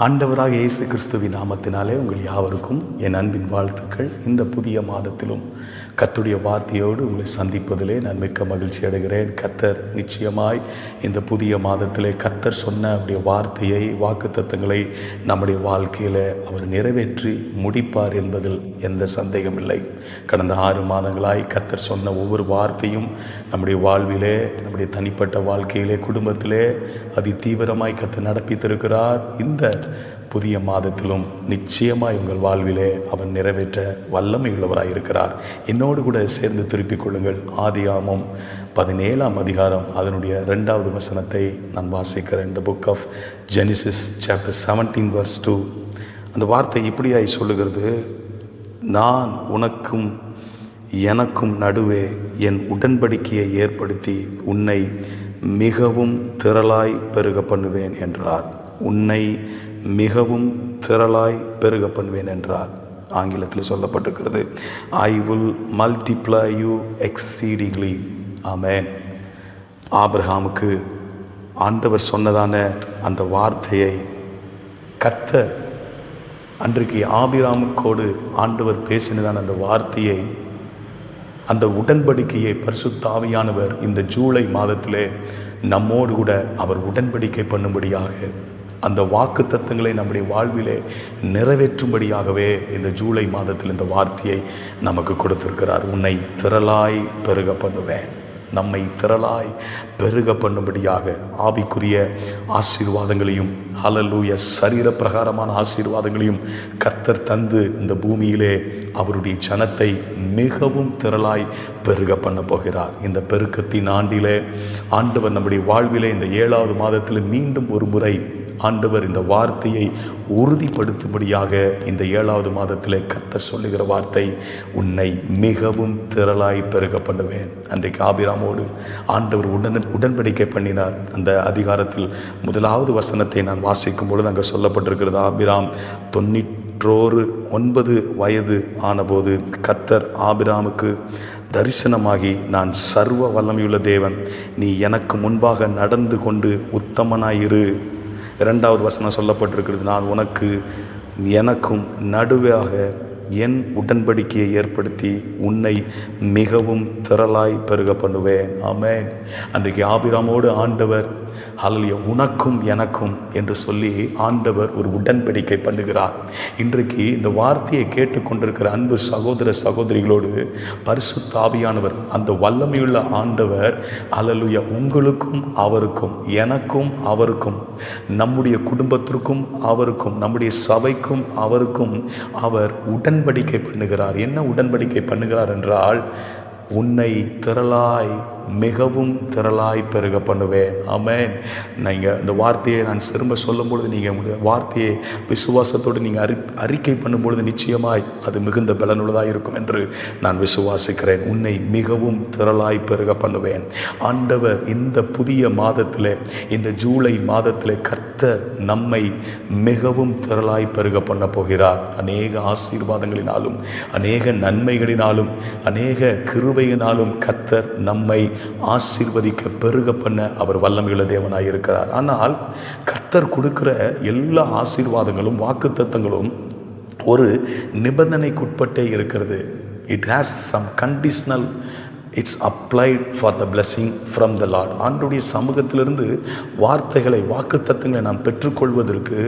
ஆண்டவராக இயேசு கிறிஸ்துவின் நாமத்தினாலே உங்கள் யாவருக்கும் என் அன்பின் வாழ்த்துக்கள். இந்த புதிய மாதத்திலும் கர்த்தருடைய வார்த்தையோடு உங்களை சந்திப்பதிலே நான் மிக்க மகிழ்ச்சி அடைகிறேன். கர்த்தர் நிச்சயமாய் இந்த புதிய மாதத்திலே கர்த்தர் சொன்ன அவருடைய வார்த்தையை, வாக்குத்தத்தங்களை நம்முடைய வாழ்க்கையில் அவர் நிறைவேற்றி முடிப்பார் என்பதில் எந்த சந்தேகமில்லை. கடந்த 6 மாதங்களாய் கர்த்தர் சொன்ன ஒவ்வொரு வார்த்தையும் நம்முடைய வாழ்விலே, நம்முடைய தனிப்பட்ட வாழ்க்கையிலே, குடும்பத்திலே அதி தீவிரமாய் கர்த்தர் நடப்பித்திருக்கிறார். இந்த புதிய மாதத்திலும் நிச்சயமாய் உங்கள் வாழ்விலே அவர் நிறைவேற்ற வல்லமை உள்ளவராய் இருக்கிறார். என்னோடு கூட சேர்ந்து திருப்பிக் கொள்ளுங்கள். ஆதியாகமம் 17ஆம் அதிகாரம் அதனுடைய 2வது வசனத்தை நான் வாசிக்கிறேன். இந்த book of Genesis chapter 17 verse 2. அந்த வார்த்தை இப்படியாய் சொல்லுகிறது: நான் உனக்கும் எனக்கும் நடுவே என் உடன்படிக்கையை ஏற்படுத்தி உன்னை மிகவும் திரளாய் பெருக பண்ணுவேன் என்றார். உன்னை மிகவும் திரளாய் பெருக பண்ணுவேன் என்றார். ஆங்கிலத்தில் சொல்லப்பட்டிருக்கிறது, I will multiply you exceedingly. Amen. ஆபிரகாமுக்கு ஆண்டவர் சொன்னதான அந்த வார்த்தையை கர்த்தர் அன்றைக்கு ஆபிரகாமுக்கோடு ஆண்டவர் பேசினதான அந்த வார்த்தையை, அந்த உடன்படிக்கையை பரிசுத்த ஆவியானவர் இந்த ஜூலை மாதத்திலே நம்மோடு கூட அவர் உடன்படிக்கை பண்ணும்படியாக, அந்த வாக்கு தத்தங்களை நம்முடைய வாழ்விலே நிறைவேற்றும்படியாகவே இந்த ஜூலை மாதத்தில் இந்த வார்த்தையை நமக்கு கொடுத்திருக்கிறார். உன்னை திரளாய் பெருக பண்ணுவேன். நம்மை திரளாய் பெருக பண்ணும்படியாக ஆவிக்குரிய ஆசீர்வாதங்களையும், ஹல்லேலூயா, சரீர பிரகாரமான ஆசீர்வாதங்களையும் கர்த்தர் தந்து இந்த பூமியிலே அவருடைய ஜனத்தை மிகவும் திரளாய் பெருக பண்ண போகிறார். இந்த பெருக்கத்தின் ஆண்டிலே ஆண்டவர் நம்முடைய வாழ்விலே இந்த 7வது மாதத்தில் மீண்டும் ஒரு முறை ஆண்டவர் இந்த வார்த்தையை உறுதிப்படுத்தும்படியாக இந்த 7வது மாதத்தில் கர்த்தர் சொல்லுகிற வார்த்தை, உன்னை மிகவும் திரளாய் பெருக பண்ணுவேன். அன்றைக்கு ஆபிராமோடு ஆண்டவர் உடன்படிக்கை பண்ணினார். அந்த அதிகாரத்தில் 1வது வசனத்தை நான் வாசிக்கும் பொழுது அங்கே சொல்லப்பட்டிருக்கிறது, ஆபிராம் 99 வயது ஆனபோது கர்த்தர் ஆபிராமுக்கு தரிசனமாகி, நான் சர்வ வல்லமையுள்ள தேவன், நீ எனக்கு முன்பாக நடந்து கொண்டு உத்தமனாயிரு. 2வது வசனம் சொல்லப்பட்டிருக்கிறது, நான் உனக்கு எனக்கும் நடுவாக என் உடன்படிக்கையை ஏற்படுத்தி உன்னை மிகவும் திரளாய் பெருக பண்ணுவேன். ஆமென். அன்றைக்கு ஆபிராமோடு ஆண்டவர் ஹல்லேலூயா உனக்கும் எனக்கும் என்று சொல்லி ஆண்டவர் ஒரு உடன்படிக்கை பண்ணுகிறார். இன்றைக்கு இந்த வார்த்தையை கேட்டுக்கொண்டிருக்கிற அன்பு சகோதர சகோதரிகளோடு பரிசுத்த ஆவியானவர், அந்த வல்லமையுள்ள ஆண்டவர் ஹல்லேலூயா உங்களுக்கும் அவருக்கும், எனக்கும் அவருக்கும், நம்முடைய குடும்பத்திற்கும் அவருக்கும், நம்முடைய சபைக்கும் அவருக்கும் அவர் உடன்படிக்கை பண்ணுகிறார். என்ன உடன்படிக்கை பண்ணுகிறார் என்றால், உன்னை திரளாய் மிகவும் திரளாய் பெருக பண்ணுவேன். ஆமென். நீங்கள் இந்த வார்த்தையை நான் திரும்ப சொல்லும் பொழுது, நீங்கள் உங்களுடைய வார்த்தையை விசுவாசத்தோடு நீங்கள் அறிக்கை பண்ணும் பொழுது நிச்சயமாய் அது மிகுந்த பலனுள்ளதாக இருக்கும் என்று நான் விசுவாசிக்கிறேன். உன்னை மிகவும் திரளாய் பெருக பண்ணுவேன். ஆண்டவர் இந்த புதிய மாதத்தில், இந்த ஜூலை மாதத்தில் கர்த்தர் நம்மை மிகவும் திரளாய் பெருக பண்ண போகிறார். அநேக ஆசீர்வாதங்களினாலும், அநேக நன்மைகளினாலும், அநேக கிருபையினாலும் கர்த்தர் நம்மை ஆசீர்வதிக்க பெருக பண்ண அவர் வல்லமையுள்ள தேவனாய் இருக்கிறார். ஆனால் கர்த்தர் கொடுக்கிற எல்லா ஆசீர்வாதங்களும் வாக்குத்தத்தங்களும் ஒரு நிபந்தனைக்குட்பட்டே இருக்கிறது. It has some conditional, it's applied for the blessing from the lord. ஆண்டவருடைய சமூகத்திலிருந்து வார்த்தைகளை, வாக்குத்தத்தங்களை நாம் பெற்றுக்கொள்வதற்கு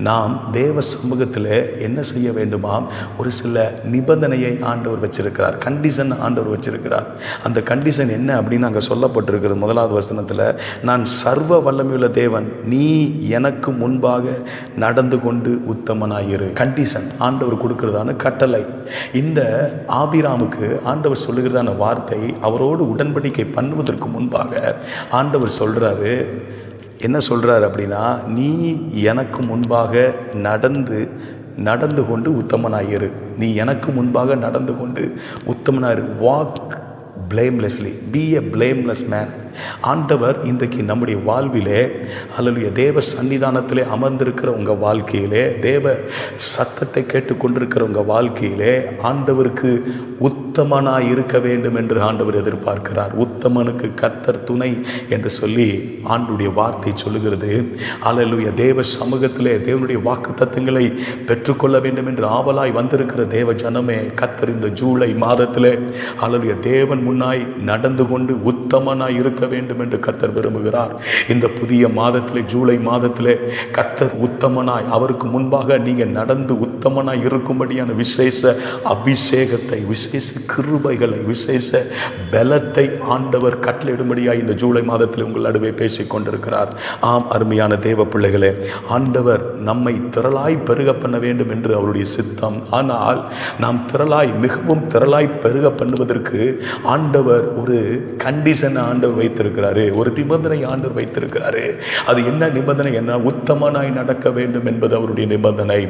நாம் தேவ சமூகத்தில் என்ன செய்ய வேண்டுமாம்? ஒரு சில நிபந்தனையை ஆண்டவர் வச்சிருக்கிறார், கண்டிஷன் ஆண்டவர் வச்சிருக்கிறார். அந்த கண்டிஷன் என்ன அப்படின்னு அங்கே சொல்லப்பட்டிருக்கிறது 1வது வசனத்தில், நான் சர்வ வல்லமையுள்ள தேவன், நீ எனக்கு முன்பாக நடந்து கொண்டு உத்தமனாயிரு. கண்டிஷன் ஆண்டவர் கொடுக்கிறதான கட்டளை. இந்த ஆபிராமுக்கு ஆண்டவர் சொல்லுகிறதான வார்த்தை, அவரோடு உடன்படிக்கை பண்ணுவதற்கு முன்பாக ஆண்டவர் சொல்றாரு, என்ன சொல்றாரு அப்படின்னா, நீ எனக்கு முன்பாக நடந்து கொண்டு உத்தமனாயிரு. நீ எனக்கு முன்பாக நடந்து கொண்டு உத்தமனாயிரு. Walk blamelessly, be a blameless man. ஆண்டவர் இன்றைக்கு நம்முடைய வாழ்விலே ஹல்லேலூயா தேவ சன்னிதானத்திலே அமர்ந்திருக்கிற உங்கள் வாழ்க்கையிலே, தேவ சத்தத்தை கேட்டுக்கொண்டிருக்கிற உங்கள் வாழ்க்கையிலே ஆண்டவருக்கு உத்தமனாய் இருக்க வேண்டும் என்று ஆண்டவர் எதிர்பார்க்கிறார். உத்தமனுக்கு கர்த்தர் துணை என்று சொல்லி ஆண்டுடைய வார்த்தை சொல்லுகிறது. அல்லேலூயா. தேவ சமூகத்திலே தேவனுடைய வாக்குத்தத்தங்களை பெற்றுக்கொள்ள வேண்டும் என்று ஆவலாய் வந்திருக்கிற தேவ ஜனமே, கர்த்தர் இந்த ஜூலை மாதத்திலே அல்லேலூயா தேவன் முன்னாய் நடந்து கொண்டு உத்தமனாய் இருக்க வேண்டும் என்று கர்த்தர் விரும்புகிறார். இந்த புதிய மாதத்திலே, ஜூலை மாதத்திலே கர்த்தர் உத்தமனாய் அவருக்கு முன்பாக நீங்கள் நடந்து உத்தமனாய் இருக்கும்படியான விசேஷ அபிஷேகத்தை, விசேஷ கிருபைகளை, விசேஷ பலத்தை ஆண்டவர் கட்டளையிடும்படியாய் இந்த ஜூலை மாதத்தில் உங்கள் நடுவே பேசிக் கொண்டிருக்கிறார். ஆம் அருமையான தேவ பிள்ளைகளே, ஆண்டவர் நம்மை திரளாய் பெருக பண்ண வேண்டும் என்று அவருடைய சித்தம். ஆனால் நாம் திரளாய், மிகவும் திரளாய் பெருக பண்ணுவதற்கு ஆண்டவர் ஒரு கண்டிஷனை ஆண்டவர் வைத்திருக்கிறாரு, ஒரு நிபந்தனை ஆண்டவர் வைத்திருக்கிறாரு. அது என்ன நிபந்தனை? என்ன? உத்தமனாய் நடக்க வேண்டும் என்பது அவருடைய நிபந்தனை,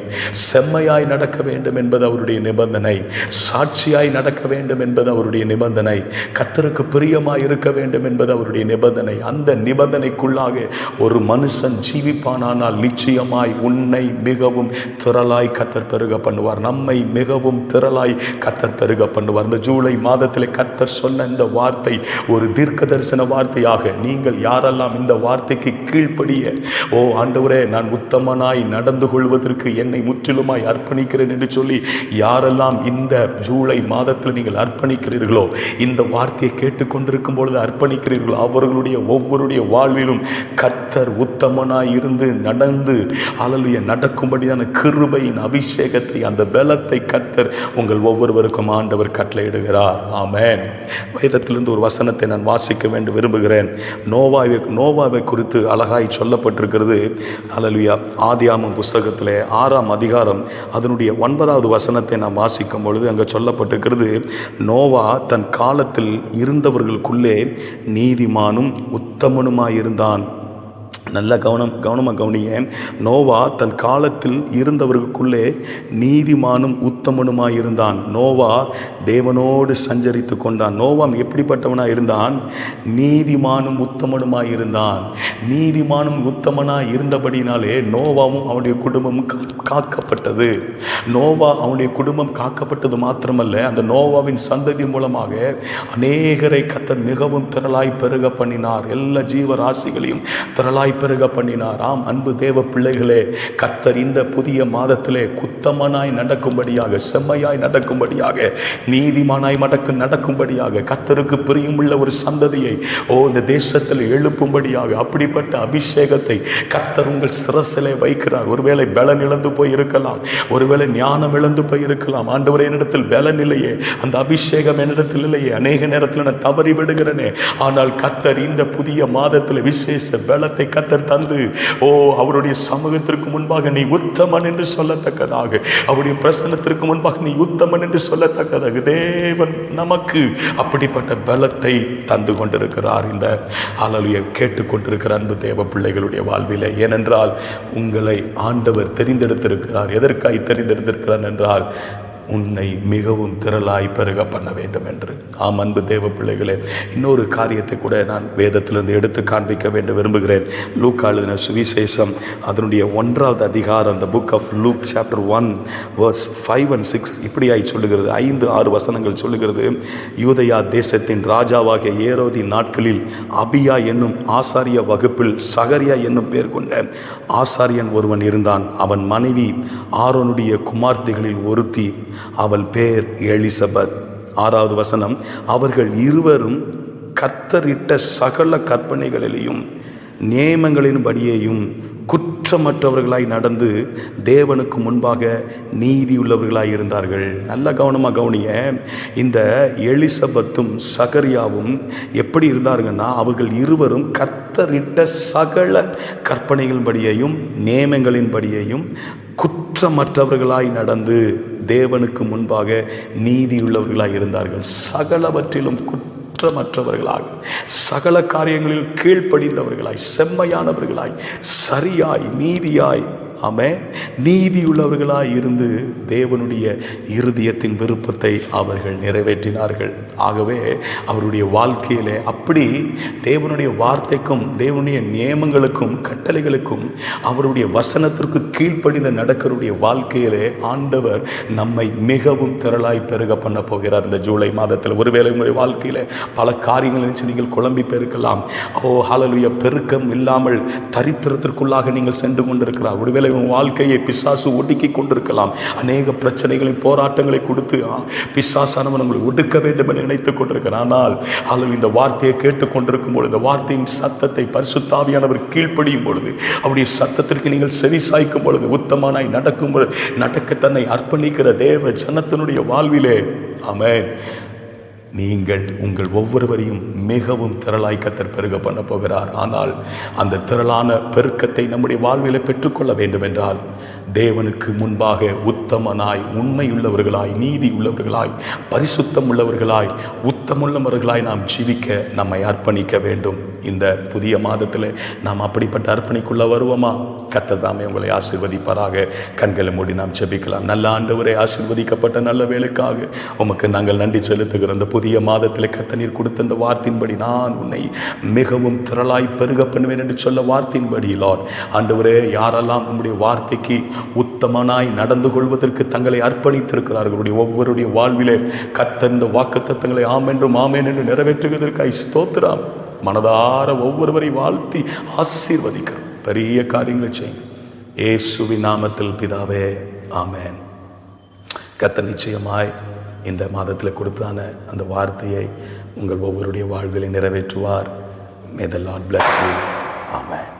செம்மையாய் நடக்க வேண்டும் என்பது அவருடைய நிபந்தனை, சாட்சியாய் நடக்க வேண்டும் என்பது அவருடைய நிபந்தனை, கர்த்தருக்கு பிரியமாய் இருக்க வேண்டும் என்பது அவருடைய நிபந்தனை. அந்த நிபந்தனைக்குள்ளாக ஒரு மனுஷன் ஜீவிப்பானால் நிச்சயமாய் உன்னை மிகவும் திரளாய் கர்த்தர் பெருக பண்ணுவார். நம்மை மிகவும் திரளாய் கர்த்தர் பெருக பண்ணுவார். இந்த ஜூலை மாதத்தில் கர்த்தர் சொன்ன இந்த வார்த்தை ஒரு தீர்க்க தரிசன வார்த்தையாக, நீங்கள் யாரெல்லாம் இந்த வார்த்தைக்கு கீழ்ப்படிய, ஓ ஆண்டவரே நான் உத்தமனாய் நடந்து கொள்வதற்கு என்னை முற்றிலுமாய் அர்ப்பணிக்கிறேன் என்று சொல்லி யாரெல்லாம் இந்த ஜூலை மாதத்தில் நீங்கள் அர்ப்பணிக்கிறீர்களோ, இந்த வார்த்தையை கேட்டுக்கொண்டிருக்கும் பொழுது அர்ப்பணிக்கிறீர்களோ, அவர்களுடைய ஒவ்வொருடைய வாழ்விலும் கர்த்தர் உத்தமனாய் இருந்து நடந்து அல்லேலூயா நடக்கும்படியான கிருபையின் அபிஷேகத்தை, அந்த பலத்தை கர்த்தர் உங்கள் ஒவ்வொருவருக்கும் ஆண்டவர் கட்டளையிடுகிறார். ஆமென். வேதத்திலிருந்து ஒரு வசனத்தை நான் வாசிக்க வேண்டும் விரும்புகிறேன். நோவாவை குறித்து அழகாய் சொல்லப்பட்டிருக்கிறது. அல்லேலூயா. ஆதியாகமம் புஸ்தகத்திலே 6ஆம் அதிகாரம் அதனுடைய 9வது வசனத்தை நாம் வாசிக்கும் பொழுது அங்கே சொல்லப்பட்டிருக்கிறது, நோவா தன் காலத்தில் இருந்தவர்களுக்குள்ளே நீதிமானும் உத்தமனுமாயிருந்தான். நல்ல கவனமாக கவனிங்க. நோவா தன் காலத்தில் இருந்தவர்களுக்குள்ளே நீதிமானும் உத்தமனுமாயிருந்தான். நோவா தேவனோடு சஞ்சரித்து கொண்டான். நோவா எப்படிப்பட்டவனாக இருந்தான்? நீதிமானும் உத்தமனுமாயிருந்தான். நீதிமானும் உத்தமனாக இருந்தபடினாலே நோவாவும் அவனுடைய குடும்பமும் காக்கப்பட்டது. நோவா அவனுடைய குடும்பம் காக்கப்பட்டது மாத்திரமல்ல, அந்த நோவாவின் சந்ததி மூலமாக அநேகரை கர்த்தர் மிகவும் திரளாய் பெருக பண்ணினார். எல்லா ஜீவராசிகளையும் திரளாய் பெருக பண்ணினார். ஆம் அன்பு தேவ பிள்ளைகளே, கர்த்தர் இந்த புதிய மாதத்திலே உத்தமனாய் நடக்கும்படியாக, செம்மையாய் நடக்கும்படியாக, நீதிமானாய் நடக்கும்படியாக, கர்த்தருக்கு பிரியமுள்ள ஒரு சந்ததியை இந்த தேசத்தில் எழுப்பும்படியாக அப்படிப்பட்ட அபிஷேகத்தை கர்த்தர் உங்கள் சிரசிலே வைக்கிறார். ஒருவேளை பலன் இழந்து போய் இருக்கலாம், ஒருவேளை ஞானம் இழந்து போய் இருக்கலாம். ஆண்டவரே என்னிடத்தில் பலன் இல்லையே, அந்த அபிஷேகம் என்னிடத்தில் இல்லையே, அநேக நேரத்தில் நான் தவறி விடுகிறேனே. ஆனால் கர்த்தர் இந்த புதிய மாதத்தில் விசேஷ பலத்தை கர்த்தர் தந்து அவருடைய சமூகத்திற்கு முன்பாக நீ உத்தமன் என்று சொல்லத்தக்கதாக, அவருடைய பிரசன்னத்திற்கு முன்பாக நீ உத்தமன் என்று சொல்லத்தக்கதாக தேவன் நமக்கு அப்படிப்பட்ட பலத்தை தந்து கொண்டிருக்கிறார். இந்த அல்லேலூயா கேட்டுக்கொண்டிருக்கிற அன்பு தேவ பிள்ளைகளுடைய வாழ்விலே. ஏனென்றால் உங்களை ஆண்டவர் தெரிந்தெடுத்திருக்கிறார். எதற்காய் தெரிந்தெடுத்திருக்கிறார் என்றால் உன்னை மிகவும் திரளாய் பெருக பண்ண வேண்டும் என்று. ஆம் அன்பு தேவ பிள்ளைகளே, இன்னொரு காரியத்தை கூட நான் வேதத்திலிருந்து எடுத்து காண்பிக்க வேண்டும் விரும்புகிறேன். லூக்கா எழுதின சுவிசேஷம் அதனுடைய 1வது அதிகாரம், the book of Luke chapter 1 verse 5 and 6 இப்படியாய் சொல்லுகிறது. 5-6 வசனங்கள் சொல்லுகிறது. யூதயா தேசத்தின் ராஜாவாகிய ஏரோதின் நாட்களில் அபியா என்னும் ஆசாரிய வகுப்பில் சகரியா என்னும் பேர் கொண்ட ஆசாரியன் ஒருவன் இருந்தான். அவன் மனைவி ஆரோனுடைய குமார்த்திகளில் ஒருத்தி, அவள் பேர் எலிசபெத். 6வது வசனம், அவர்கள் இருவரும் கர்த்தரிட்ட சகல கற்பனைகளிலேயும் நியமங்களின்படியேயும் குற்றமற்றவர்களாய் நடந்து தேவனுக்கு முன்பாக நீதியுள்ளவர்களாய் இருந்தார்கள். நல்ல கவனமாக கவனிய. இந்த எலிசபெத்தும் சகரியாவும் எப்படி இருந்தாருங்கன்னா, அவர்கள் இருவரும் கர்த்தரிட்ட சகல கற்பனைகளின்படியேயும் நியமங்களின்படியேயும் குற்றமற்றவர்களாய் நடந்து தேவனுக்கு முன்பாக நீதியுள்ளவர்களாய் இருந்தார்கள். சகலவற்றிலும் குற்றமற்றவர்களாக, சகல காரியங்களில் கீழ்ப்படிந்தவர்களாய், செம்மையானவர்களாய், சரியாய், நீதியாய் ஆமென். நீதியுள்ளவர்களாய் இருந்து தேவனுடைய இருதயத்தின் விருப்பத்தை அவர்கள் நிறைவேற்றினார்கள். ஆகவே அவருடைய வாழ்க்கையிலே அப்படி தேவனுடைய வார்த்தைக்கும் தேவனுடைய நியமங்களுக்கும் கட்டளைகளுக்கும் அவருடைய வசனத்திற்கு கீழ்ப்படிந்த நடக்கருடைய வாழ்க்கையிலே ஆண்டவர் நம்மை மிகவும் திரளாய் பெருக பண்ண போகிறார். இந்த ஜூலை மாதத்தில் ஒருவேளை உங்களுடைய வாழ்க்கையில் பல காரியங்கள் நினைச்சு நீங்கள் குழம்பி பெருக்கலாம். ஹல்லேலூயா. பெருக்கம் இல்லாமல் தரித்திரத்திற்குள்ளாக நீங்கள் சென்று கொண்டிருக்கிறார். ஒருவேளை உங்கள் வாழ்க்கையை பிசாசு ஒடுக்கி கொண்டிருக்கலாம். அநேக பிரச்சனைகளின் போராட்டங்களை கொடுத்து பிசாசானவன் உங்களை ஒடுக்க வேண்டும் என்று நினைத்துக் கொண்டிருக்கிறார். ஆனால் இந்த வார்த்தையை கேட்டுக்கொண்டிருக்கும் பொழுது, இந்த வார்த்தையின் சத்தத்தை பரிசுத்த ஆவியானவர் கீழ்ப்படியும் பொழுது, அவருடைய சத்தத்திற்கு நீங்கள் செவி சாய்க்கும் பொழுது, உத்தமனாய் நடக்கும் பொழுது, நடக்க தன்னை அர்ப்பணிக்கிற தேவ ஜனத்தினுடைய வாழ்விலே ஆமென், நீங்கள் உங்கள் ஒவ்வொருவரையும் மிகவும் திரளாய் கர்த்தர் பெருக பண்ண போகிறார். ஆனால் அந்த திரளான பெருக்கத்தை நம்முடைய வாழ்வில் பெற்றுக்கொள்ள வேண்டும் என்றால் தேவனுக்கு முன்பாக உத்தமனாய், உண்மையுள்ளவர்களாய், நீதி உள்ளவர்களாய், பரிசுத்தம் உள்ளவர்களாய், உத்தமுள்ளவர்களாய் நாம் ஜீவிக்க நம்மை அர்ப்பணிக்க வேண்டும். இந்த புதிய மாதத்தில் நாம் அப்படிப்பட்ட அர்ப்பணிக்குள்ள வருவோமா? கர்த்தர் தாமே உங்களை ஆசீர்வதிப்பாராக. கண்களை மூடி நாம் ஜெபிக்கலாம். நல்ல ஆண்டவரே, ஆசீர்வதிக்கப்பட்ட நல்ல வேலைக்காக உமக்கு நாங்கள் நன்றி செலுத்துகிறோம். இந்த புதிய மாதத்தில் கர்த்தர் நீர் கொடுத்த இந்த வார்த்தையின்படி நான் உன்னை மிகவும் திரளாய் பெருக பண்ணுவேன் என்று சொல்ல வார்த்தையின்படி லார்ட் ஆண்டவரே, யாரெல்லாம் உங்களுடைய வார்த்தைக்கு உத்தமனாய் நடந்து கொள்வதற்கு தங்களை அர்ப்பணித்திருக்கிறார்களுடைய ஒவ்வொருடைய வாழ்விலே கர்த்தர் இந்த வாக்குத்தத்தங்களை ஆமென்றும் ஆமென் என்று நிறைவேற்றுவதற்காய் ஸ்தோத்திரம். மனதார ஒவ்வொருவரை வாழ்த்தி ஆசீர்வதிக்கிறோம். பெரிய காரியங்களை செய்யும் இயேசுவின் நாமத்தில் பிதாவே, ஆமென். கர்த்தர் நிச்சயமாய் இந்த மாதத்தில் கொடுத்தான அந்த வார்த்தையை உங்கள் ஒவ்வொருடைய வாழ்விலை நிறைவேற்றுவார். May the Lord bless you. Amen.